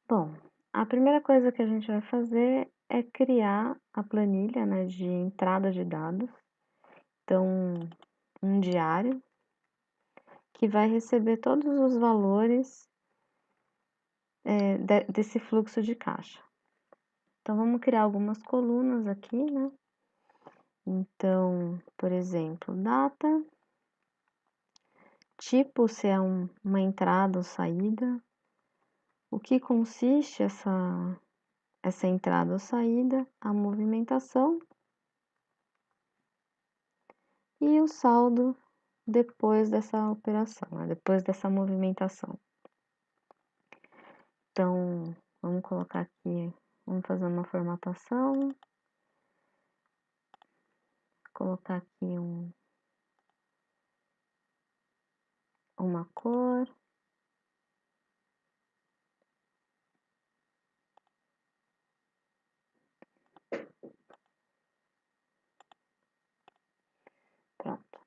Bom, a primeira coisa que a gente vai fazer é criar a planilha, né, de entrada de dados. Então, um diário que vai receber todos os valores, desse fluxo de caixa. Então, vamos criar algumas colunas aqui, né? Então, por exemplo, data, tipo, se é uma entrada ou saída, o que consiste essa entrada ou saída, a movimentação e o saldo depois dessa operação, né? Depois dessa movimentação. Então, vamos colocar aqui, vamos fazer uma formatação, colocar aqui uma cor. Pronto.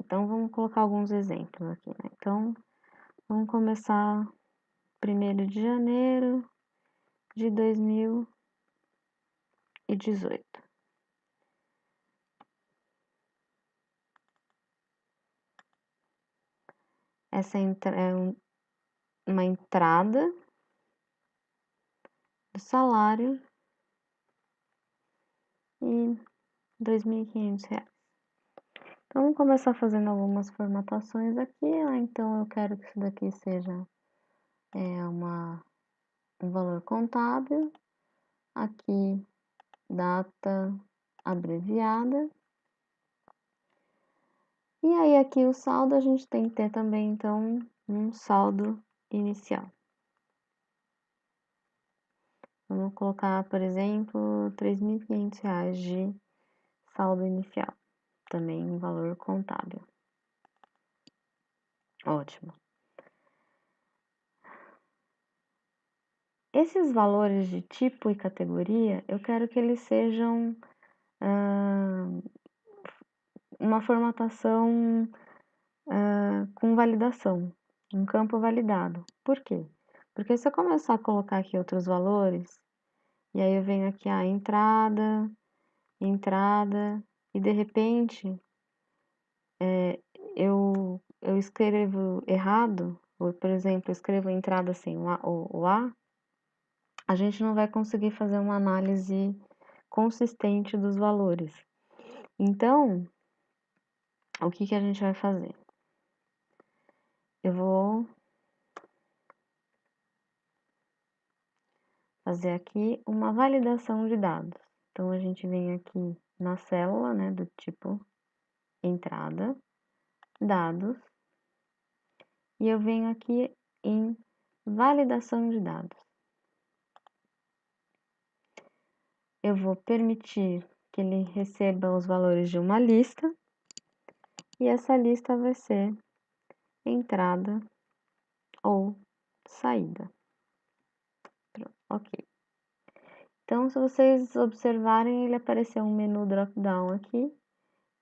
Então, vamos colocar alguns exemplos aqui, né? Então, vamos começar 1º de janeiro de 2018. Essa é uma entrada do salário e R$ 2.500. Então, vamos começar fazendo algumas formatações aqui. Então, eu quero que isso daqui seja um valor contábil. Aqui, data abreviada. E aí, aqui o saldo, a gente tem que ter também, então, um saldo inicial. Vamos colocar, por exemplo, R$ 3.500 de saldo inicial. Também um valor contábil. Ótimo. Esses valores de tipo e categoria, eu quero que eles sejam uma formatação com validação, um campo validado. Por quê? Porque se eu começar a colocar aqui outros valores, e aí eu venho aqui a entrada, e de repente eu escrevo errado, ou por exemplo, eu escrevo entrada sem o A, a gente não vai conseguir fazer uma análise consistente dos valores. Então, o que a gente vai fazer? Eu vou fazer aqui uma validação de dados. Então, a gente vem aqui na célula, né, do tipo entrada, dados, e eu venho aqui em validação de dados. Eu vou permitir que ele receba os valores de uma lista, e essa lista vai ser entrada ou saída. Pronto, ok. Então, se vocês observarem, ele apareceu um menu drop-down aqui,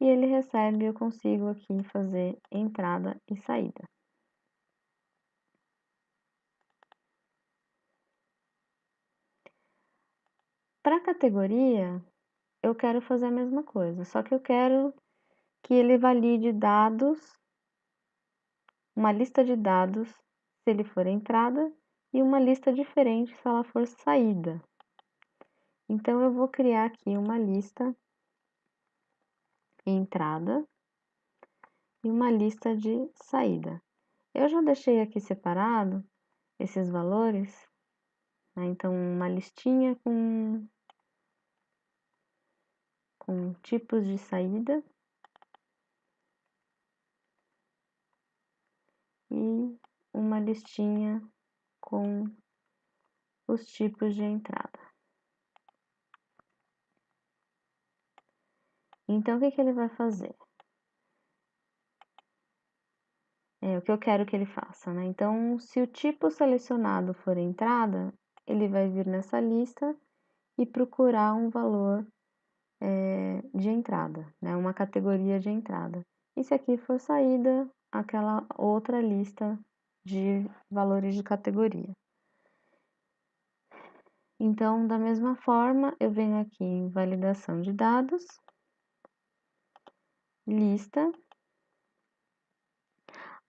e ele recebe, eu consigo aqui fazer entrada e saída. Para a categoria, eu quero fazer a mesma coisa, só que eu quero que ele valide dados, uma lista de dados, se ele for entrada, e uma lista diferente se ela for saída. Então, eu vou criar aqui uma lista entrada e uma lista de saída. Eu já deixei aqui separado esses valores, né? Então, uma listinha com tipos de saída e uma listinha com os tipos de entrada. Então, o que ele vai fazer? O que eu quero que ele faça, né? Então, se o tipo selecionado for entrada, ele vai vir nessa lista e procurar um valor de entrada, né? Uma categoria de entrada. E se aqui for saída, aquela outra lista de valores de categoria. Então, da mesma forma, eu venho aqui em validação de dados, lista.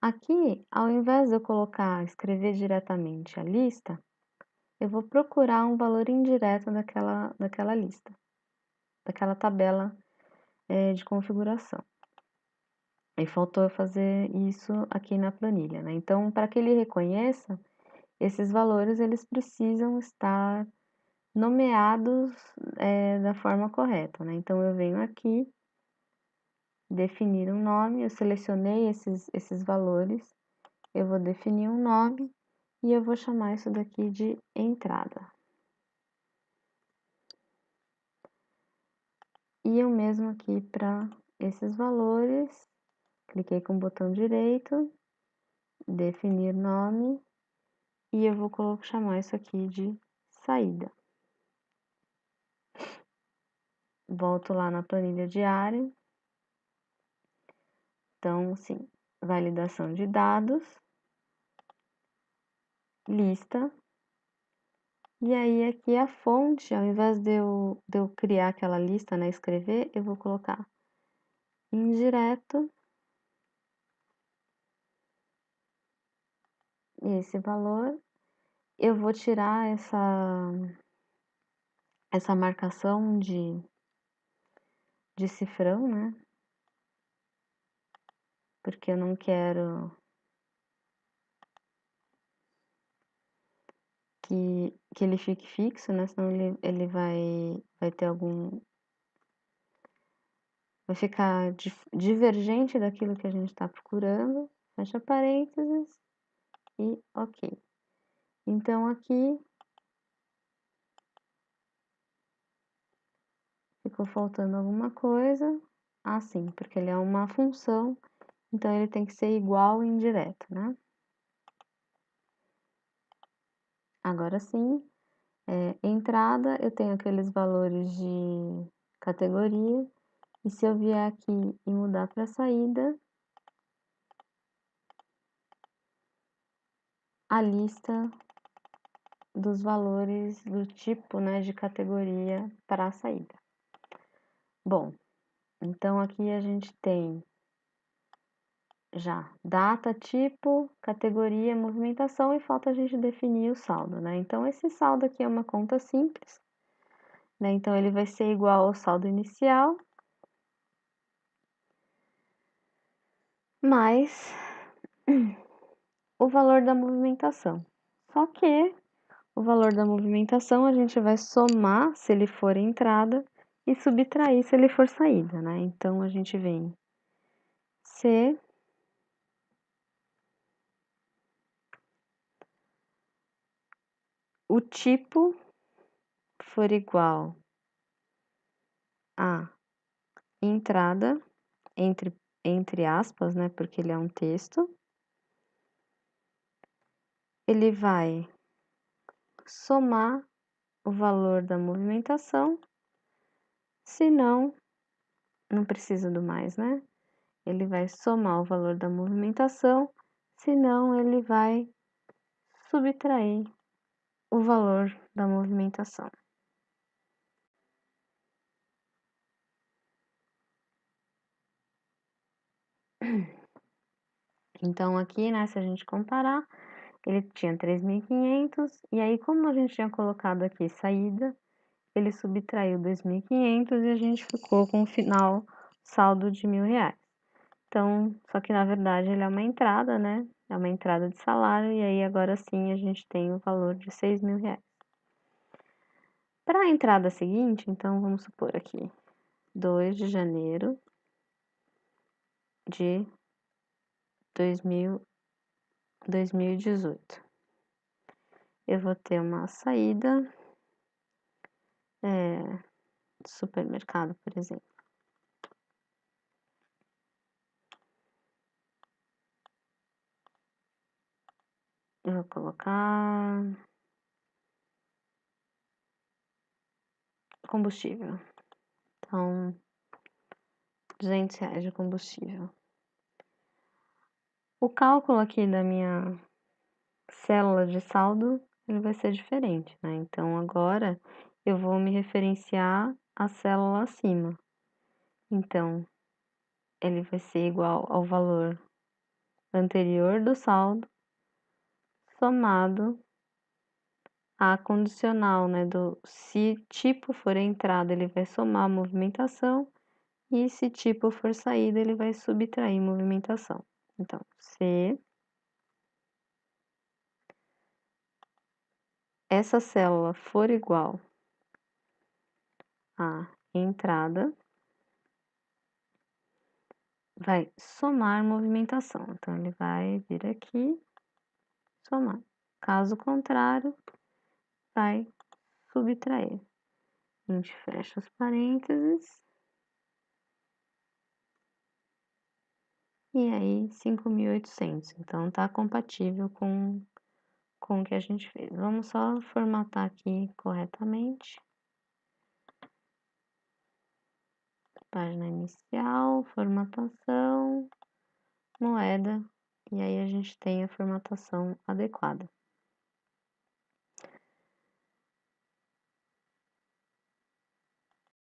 Aqui, ao invés de eu escrever diretamente a lista, eu vou procurar um valor indireto daquela lista, daquela tabela de configuração. E faltou eu fazer isso aqui na planilha, né? Então, para que ele reconheça, esses valores eles precisam estar nomeados da forma correta, né? Então, eu venho aqui, definir um nome, eu selecionei esses valores, eu vou definir um nome e eu vou chamar isso daqui de entrada. E eu mesmo aqui para esses valores, cliquei com o botão direito, definir nome, e eu vou chamar isso aqui de saída. Volto lá na planilha diária. Então, sim, validação de dados, lista. E aí, aqui a fonte, ao invés de eu criar aquela lista, né, escrever, eu vou colocar indireto, esse valor. Eu vou tirar essa marcação de cifrão, né? Porque eu não quero que ele fique fixo, né? Senão ele vai ter algum... Vai ficar divergente daquilo que a gente está procurando. Fecha parênteses e ok. Então, aqui ficou faltando alguma coisa. Ah, sim, porque ele é uma função, então ele tem que ser igual e indireto, né? Agora sim, entrada, eu tenho aqueles valores de categoria. E se eu vier aqui e mudar para saída, a lista dos valores do tipo, né, de categoria para a saída. Bom, então aqui a gente tem já data, tipo, categoria, movimentação e falta a gente definir o saldo, né? Então esse saldo aqui é uma conta simples, né? Então ele vai ser igual ao saldo inicial mais o valor da movimentação. Só que o valor da movimentação a gente vai somar se ele for entrada e subtrair se ele for saída, né? Então a gente vem se o tipo for igual a entrada, entre aspas, né? Porque ele é um texto, ele vai somar o valor da movimentação, se não precisa do mais, né? Ele vai somar o valor da movimentação, senão ele vai subtrair o valor da movimentação. Então, aqui, né, se a gente comparar, ele tinha 3.500, e aí, como a gente tinha colocado aqui saída, ele subtraiu 2.500 e a gente ficou com o final saldo de R$ 1.000. Então, só que na verdade ele é uma entrada, né? É uma entrada de salário, e aí agora sim a gente tem o valor de R$ 6.000. Para a entrada seguinte, então vamos supor aqui, 2 de janeiro de 2018. Eu vou ter uma saída de supermercado, por exemplo. Eu vou colocar combustível. Então, R$ 200 de combustível. O cálculo aqui da minha célula de saldo ele vai ser diferente, né? Então, agora eu vou me referenciar à célula acima. Então, ele vai ser igual ao valor anterior do saldo somado a condicional, né, se tipo for entrada, ele vai somar a movimentação, e se tipo for saída, ele vai subtrair movimentação. Então, se essa célula for igual à entrada, vai somar movimentação. Então, ele vai vir aqui, somar. Caso contrário, vai subtrair. A gente fecha os parênteses. E aí, 5.800. Então, tá compatível com o que a gente fez. Vamos só formatar aqui corretamente. Página inicial, formatação, moeda, e aí a gente tem a formatação adequada.